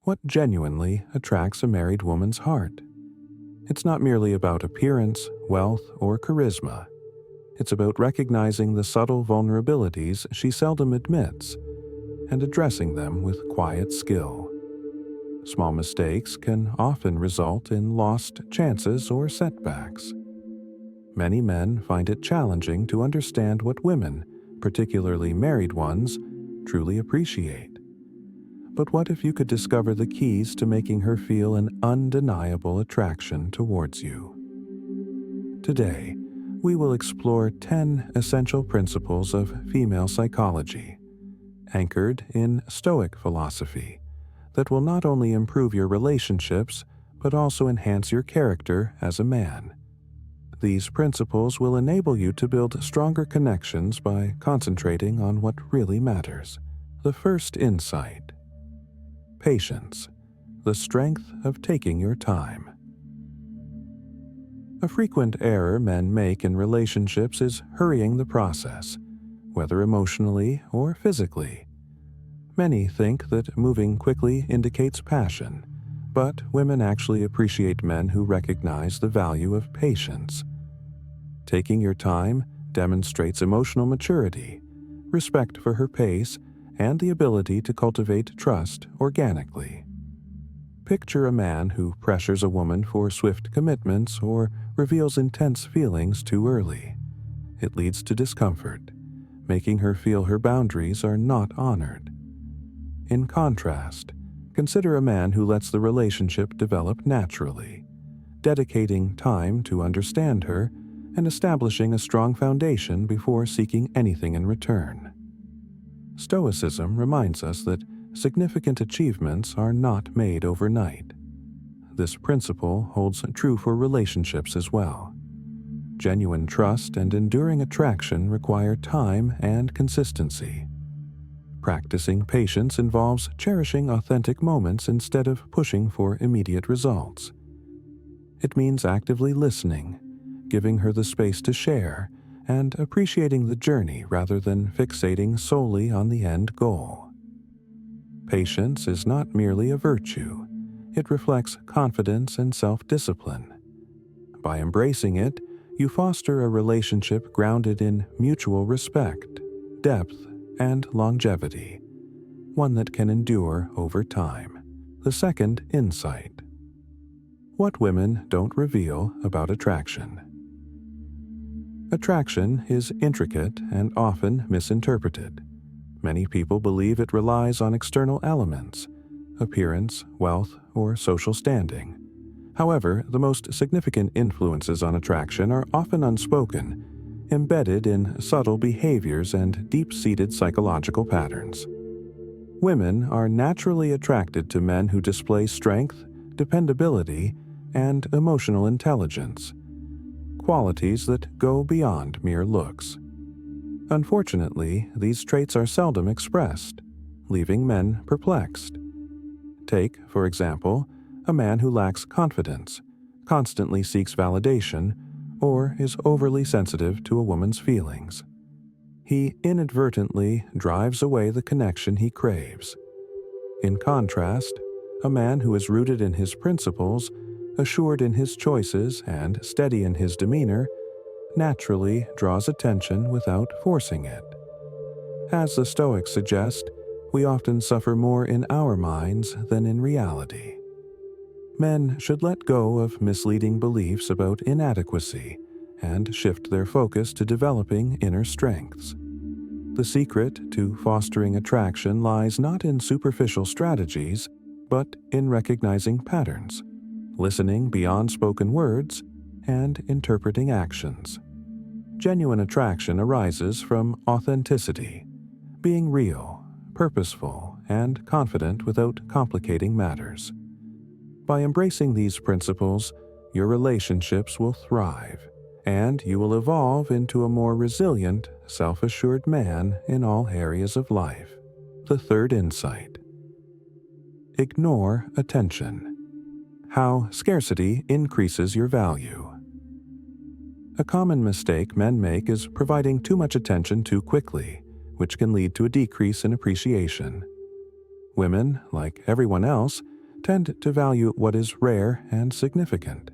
What genuinely attracts a married woman's heart? It's not merely about appearance, wealth, or charisma. It's about recognizing the subtle vulnerabilities she seldom admits and addressing them with quiet skill. Small mistakes can often result in lost chances or setbacks. Many men find it challenging to understand what women, particularly married ones, truly appreciate. But what if you could discover the keys to making her feel an undeniable attraction towards you? Today, we will explore 10 essential principles of female psychology, anchored in Stoic philosophy, that will not only improve your relationships, but also enhance your character as a man. These principles will enable you to build stronger connections by concentrating on what really matters. The first insight: patience, the strength of taking your time. A frequent error men make in relationships is hurrying the process, whether emotionally or physically. Many think that moving quickly indicates passion, but women actually appreciate men who recognize the value of patience. Taking your time demonstrates emotional maturity, respect for her pace, and the ability to cultivate trust organically. Picture a man who pressures a woman for swift commitments or reveals intense feelings too early. It leads to discomfort, making her feel her boundaries are not honored. In contrast, consider a man who lets the relationship develop naturally, dedicating time to understand her and establishing a strong foundation before seeking anything in return. Stoicism reminds us that significant achievements are not made overnight. This principle holds true for relationships as well. Genuine trust and enduring attraction require time and consistency. Practicing patience involves cherishing authentic moments instead of pushing for immediate results. It means actively listening, giving her the space to share, and appreciating the journey rather than fixating solely on the end goal. Patience is not merely a virtue, it reflects confidence and self-discipline. By embracing it, you foster a relationship grounded in mutual respect, depth, and longevity, one that can endure over time. The second insight: what women don't reveal about attraction. Attraction is intricate and often misinterpreted. Many people believe it relies on external elements, appearance, wealth, or social standing. However, the most significant influences on attraction are often unspoken, embedded in subtle behaviors and deep-seated psychological patterns. Women are naturally attracted to men who display strength, dependability, and emotional intelligence, qualities that go beyond mere looks. Unfortunately, these traits are seldom expressed, leaving men perplexed. Take, for example, a man who lacks confidence, constantly seeks validation, or is overly sensitive to a woman's feelings. He inadvertently drives away the connection he craves. In contrast, a man who is rooted in his principles, assured in his choices, and steady in his demeanor, naturally draws attention without forcing it. As the Stoics suggest, we often suffer more in our minds than in reality. Men should let go of misleading beliefs about inadequacy and shift their focus to developing inner strengths. The secret to fostering attraction lies not in superficial strategies, but in recognizing patterns, listening beyond spoken words, and interpreting actions. Genuine attraction arises from authenticity, being real, purposeful, and confident without complicating matters. By embracing these principles, your relationships will thrive, and you will evolve into a more resilient, self-assured man in all areas of life. The third insight: ignore attention. How scarcity increases your value. A common mistake men make is providing too much attention too quickly, which can lead to a decrease in appreciation. Women, like everyone else, tend to value what is rare and significant.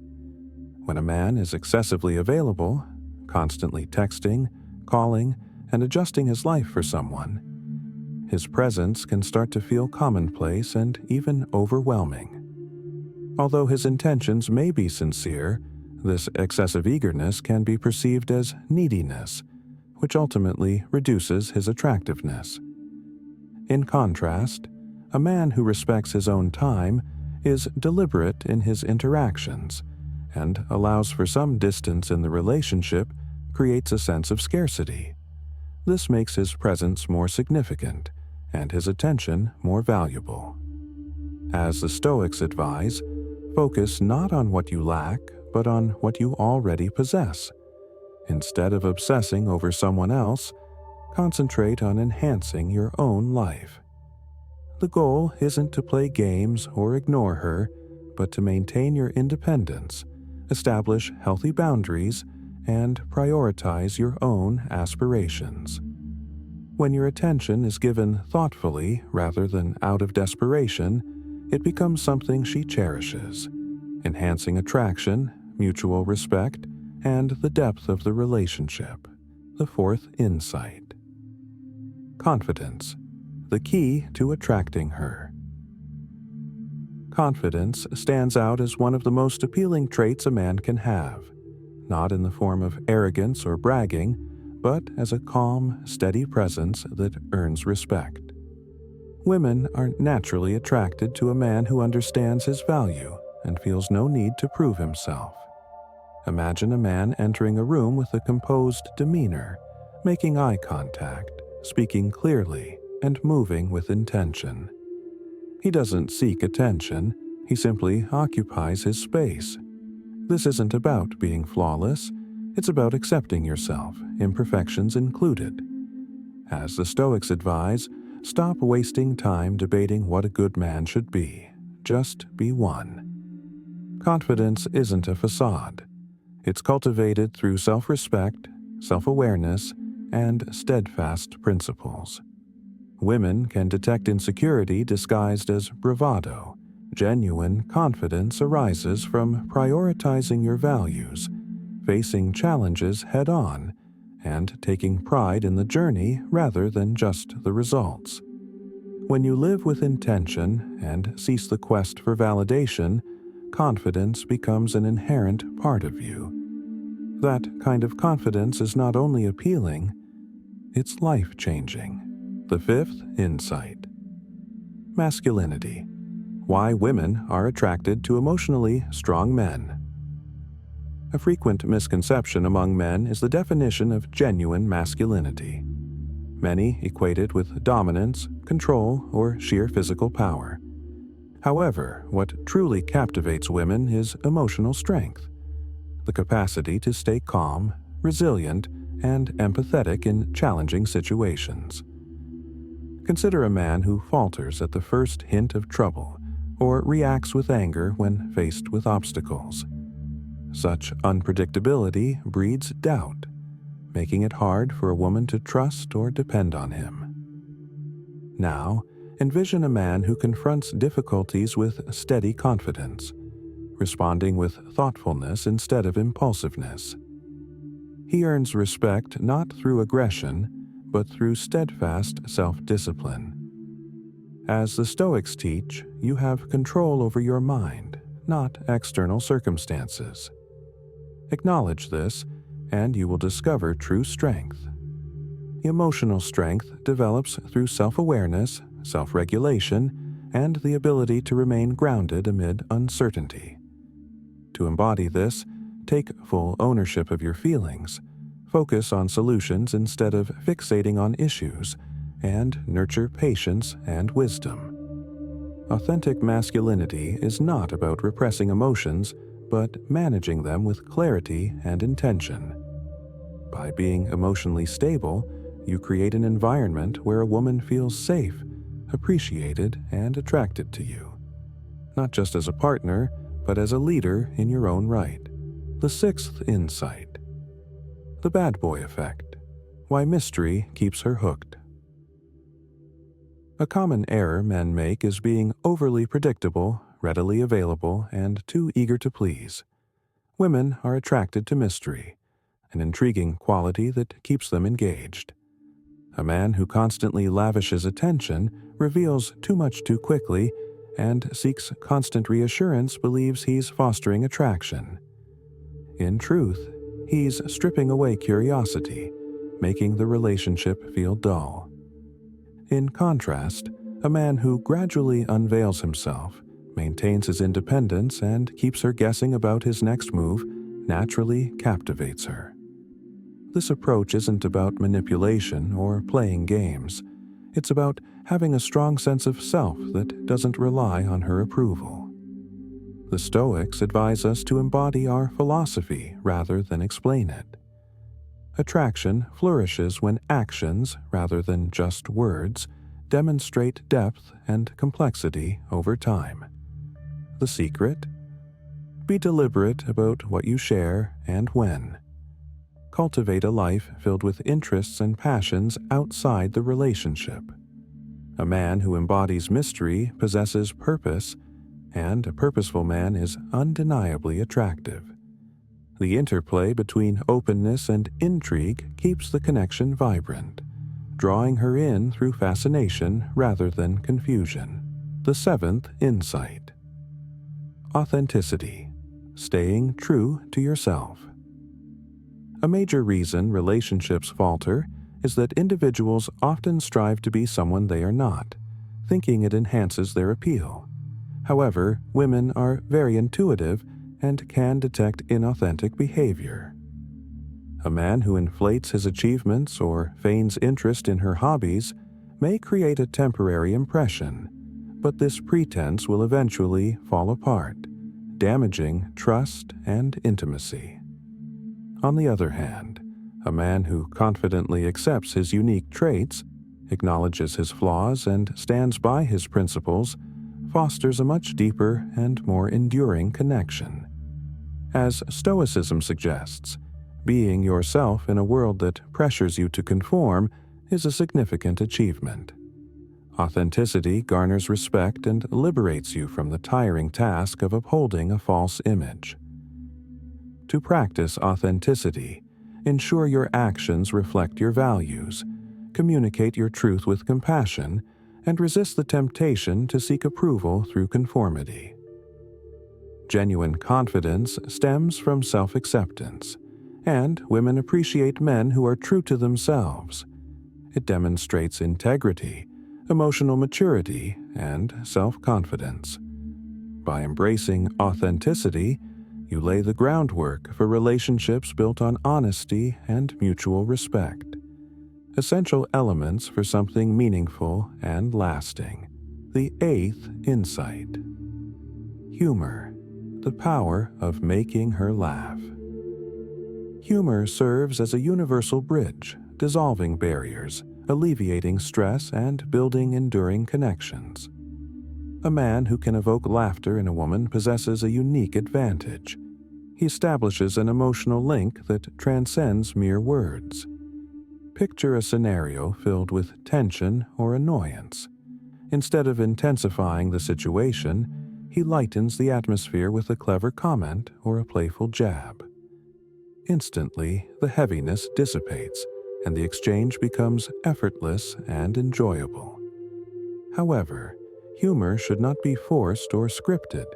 When a man is excessively available, constantly texting, calling, and adjusting his life for someone, his presence can start to feel commonplace and even overwhelming. Although his intentions may be sincere, this excessive eagerness can be perceived as neediness, which ultimately reduces his attractiveness. In contrast, a man who respects his own time is deliberate in his interactions and allows for some distance in the relationship creates a sense of scarcity. This makes his presence more significant and his attention more valuable. As the Stoics advise, focus not on what you lack, but on what you already possess. Instead of obsessing over someone else, concentrate on enhancing your own life. The goal isn't to play games or ignore her, but to maintain your independence, establish healthy boundaries, and prioritize your own aspirations. When your attention is given thoughtfully rather than out of desperation, it becomes something she cherishes, enhancing attraction, mutual respect, and the depth of the relationship. The fourth insight. Confidence, the key to attracting her. Confidence stands out as one of the most appealing traits a man can have, not in the form of arrogance or bragging, but as a calm, steady presence that earns respect. Women are naturally attracted to a man who understands his value and feels no need to prove himself. Imagine a man entering a room with a composed demeanor, making eye contact, speaking clearly, and moving with intention. He doesn't seek attention, he simply occupies his space. This isn't about being flawless, it's about accepting yourself, imperfections included. As the Stoics advise, stop wasting time debating what a good man should be. Just be one. Confidence isn't a facade. It's cultivated through self-respect, self-awareness, and steadfast principles. Women can detect insecurity disguised as bravado. Genuine confidence arises from prioritizing your values, facing challenges head-on, and taking pride in the journey rather than just the results. When you live with intention and cease the quest for validation, confidence becomes an inherent part of you. That kind of confidence is not only appealing, it's life-changing. The fifth insight. Masculinity. Why women are attracted to emotionally strong men. A frequent misconception among men is the definition of genuine masculinity. Many equate it with dominance, control, or sheer physical power. However, what truly captivates women is emotional strength, the capacity to stay calm, resilient, and empathetic in challenging situations. Consider a man who falters at the first hint of trouble or reacts with anger when faced with obstacles. Such unpredictability breeds doubt, making it hard for a woman to trust or depend on him. Now, envision a man who confronts difficulties with steady confidence, responding with thoughtfulness instead of impulsiveness. He earns respect not through aggression, but through steadfast self-discipline. As the Stoics teach, you have control over your mind, not external circumstances. Acknowledge this, and you will discover true strength. Emotional strength develops through self-awareness, self-regulation, and the ability to remain grounded amid uncertainty. To embody this, take full ownership of your feelings, focus on solutions instead of fixating on issues, and nurture patience and wisdom. Authentic masculinity is not about repressing emotions, but managing them with clarity and intention. By being emotionally stable, you create an environment where a woman feels safe, appreciated, and attracted to you, not just as a partner, but as a leader in your own right. The sixth insight. The bad boy effect. Why mystery keeps her hooked. A common error men make is being overly predictable readily available, and too eager to please. Women are attracted to mystery, an intriguing quality that keeps them engaged. A man who constantly lavishes attention, reveals too much too quickly, and seeks constant reassurance believes he's fostering attraction. In truth, he's stripping away curiosity, making the relationship feel dull. In contrast, a man who gradually unveils himself, maintains his independence, and keeps her guessing about his next move naturally captivates her. This approach isn't about manipulation or playing games. It's about having a strong sense of self that doesn't rely on her approval. The Stoics advise us to embody our philosophy rather than explain it. Attraction flourishes when actions, rather than just words, demonstrate depth and complexity over time. The secret? Be deliberate about what you share and when. Cultivate a life filled with interests and passions outside the relationship. A man who embodies mystery possesses purpose, and a purposeful man is undeniably attractive. The interplay between openness and intrigue keeps the connection vibrant, drawing her in through fascination rather than confusion. The seventh insight: authenticity, staying true to yourself. A major reason relationships falter is that individuals often strive to be someone they are not, thinking it enhances their appeal. However, women are very intuitive and can detect inauthentic behavior. A man who inflates his achievements or feigns interest in her hobbies may create a temporary impression, but this pretense will eventually fall apart, damaging trust and intimacy. On the other hand, a man who confidently accepts his unique traits, acknowledges his flaws, and stands by his principles fosters a much deeper and more enduring connection. As Stoicism suggests, being yourself in a world that pressures you to conform is a significant achievement. Authenticity garners respect and liberates you from the tiring task of upholding a false image. To practice authenticity, ensure your actions reflect your values, communicate your truth with compassion, and resist the temptation to seek approval through conformity. Genuine confidence stems from self-acceptance, and women appreciate men who are true to themselves. It demonstrates integrity, emotional maturity, and self-confidence. By embracing authenticity, you lay the groundwork for relationships built on honesty and mutual respect. Essential elements for something meaningful and lasting. The eighth insight: humor, the power of making her laugh. Humor serves as a universal bridge, dissolving barriers, alleviating stress, and building enduring connections. A man who can evoke laughter in a woman possesses a unique advantage. He establishes an emotional link that transcends mere words. Picture a scenario filled with tension or annoyance. Instead of intensifying the situation, he lightens the atmosphere with a clever comment or a playful jab. Instantly, the heaviness dissipates, and the exchange becomes effortless and enjoyable. However, humor should not be forced or scripted.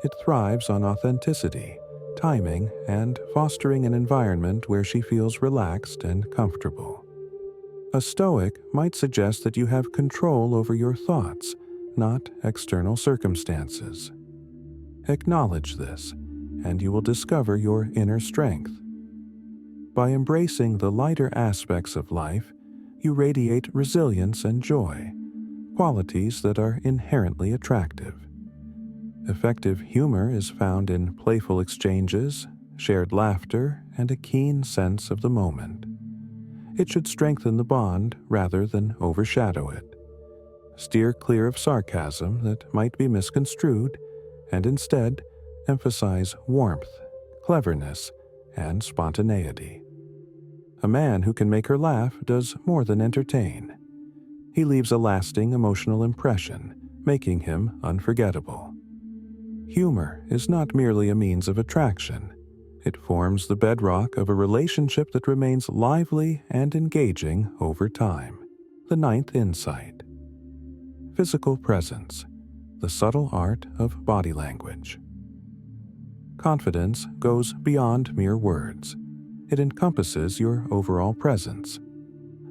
It thrives on authenticity, timing, and fostering an environment where she feels relaxed and comfortable. A Stoic might suggest that you have control over your thoughts, not external circumstances. Acknowledge this, and you will discover your inner strength. By embracing the lighter aspects of life, you radiate resilience and joy, qualities that are inherently attractive. Effective humor is found in playful exchanges, shared laughter, and a keen sense of the moment. It should strengthen the bond rather than overshadow it. Steer clear of sarcasm that might be misconstrued, and instead emphasize warmth, cleverness, and spontaneity. A man who can make her laugh does more than entertain. He leaves a lasting emotional impression, making him unforgettable. Humor is not merely a means of attraction. It forms the bedrock of a relationship that remains lively and engaging over time. The ninth insight. Physical presence, the subtle art of body language. Confidence goes beyond mere words. It encompasses your overall presence.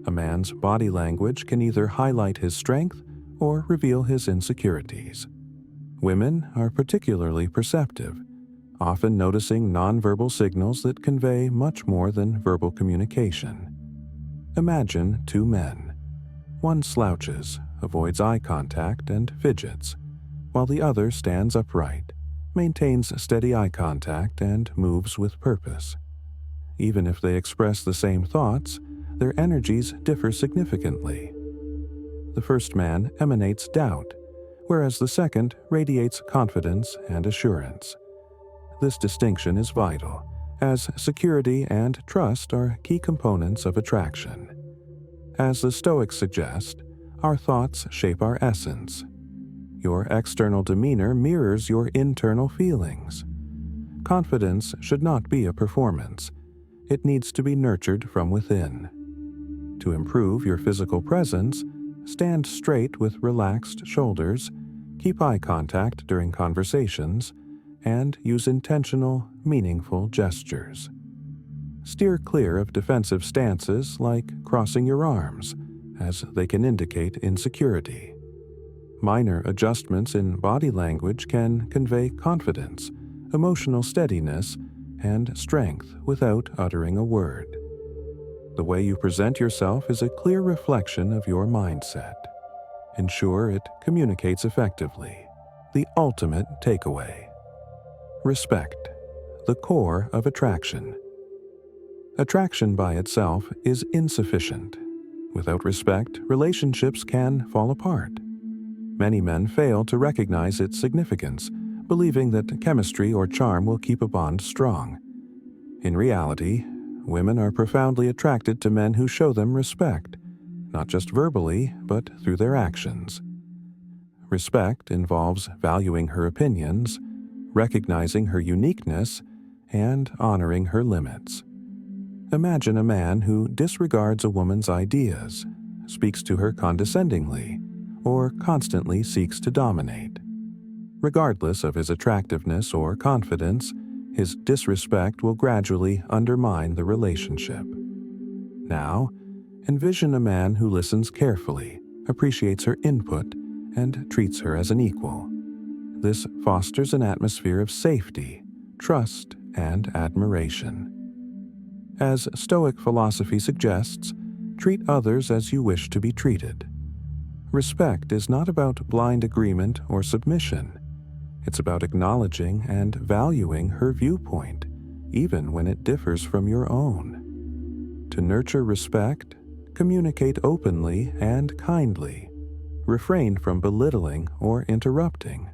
A man's body language can either highlight his strength or reveal his insecurities. Women are particularly perceptive, often noticing nonverbal signals that convey much more than verbal communication. Imagine two men. One slouches, avoids eye contact, and fidgets, while the other stands upright, maintains steady eye contact, and moves with purpose. Even if they express the same thoughts, their energies differ significantly. The first man emanates doubt, whereas the second radiates confidence and assurance. This distinction is vital, as security and trust are key components of attraction. As the Stoics suggest, our thoughts shape our essence. Your external demeanor mirrors your internal feelings. Confidence should not be a performance. It needs to be nurtured from within. To improve your physical presence, stand straight with relaxed shoulders, keep eye contact during conversations, and use intentional, meaningful gestures. Steer clear of defensive stances like crossing your arms, as they can indicate insecurity. Minor adjustments in body language can convey confidence, emotional steadiness, and strength without uttering a word. The way you present yourself is a clear reflection of your mindset. Ensure it communicates effectively. The ultimate takeaway. Respect, the core of attraction. Attraction by itself is insufficient. Without respect, relationships can fall apart. Many men fail to recognize its significance, believing that chemistry or charm will keep a bond strong. In reality, women are profoundly attracted to men who show them respect, not just verbally, but through their actions. Respect involves valuing her opinions, recognizing her uniqueness, and honoring her limits. Imagine a man who disregards a woman's ideas, speaks to her condescendingly, or constantly seeks to dominate. Regardless of his attractiveness or confidence, his disrespect will gradually undermine the relationship. Now, envision a man who listens carefully, appreciates her input, and treats her as an equal. This fosters an atmosphere of safety, trust, and admiration. As Stoic philosophy suggests, treat others as you wish to be treated. Respect is not about blind agreement or submission. It's about acknowledging and valuing her viewpoint, even when it differs from your own. To nurture respect, communicate openly and kindly, refrain from belittling or interrupting,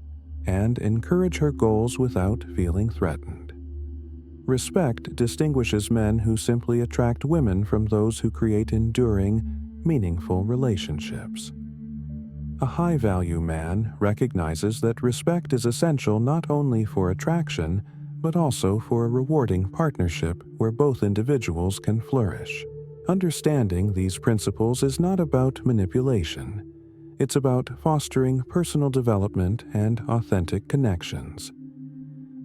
and encourage her goals without feeling threatened. Respect distinguishes men who simply attract women from those who create enduring, meaningful relationships. A high-value man recognizes that respect is essential not only for attraction, but also for a rewarding partnership where both individuals can flourish. Understanding these principles is not about manipulation. It's about fostering personal development and authentic connections.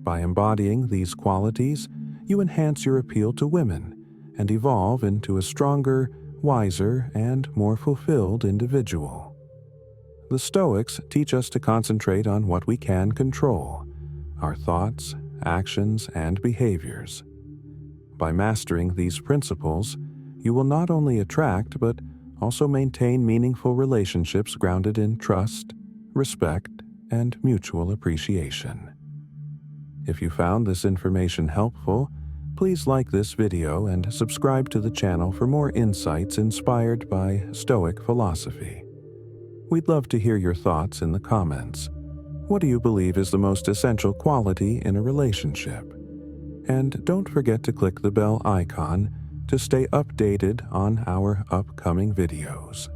By embodying these qualities, you enhance your appeal to women and evolve into a stronger, wiser, and more fulfilled individual. The Stoics teach us to concentrate on what we can control: our thoughts, actions, and behaviors. By mastering these principles, you will not only attract but also maintain meaningful relationships grounded in trust, respect, and mutual appreciation. If you found this information helpful, please like this video and subscribe to the channel for more insights inspired by Stoic philosophy. We'd love to hear your thoughts in the comments. What do you believe is the most essential quality in a relationship? And don't forget to click the bell icon to stay updated on our upcoming videos.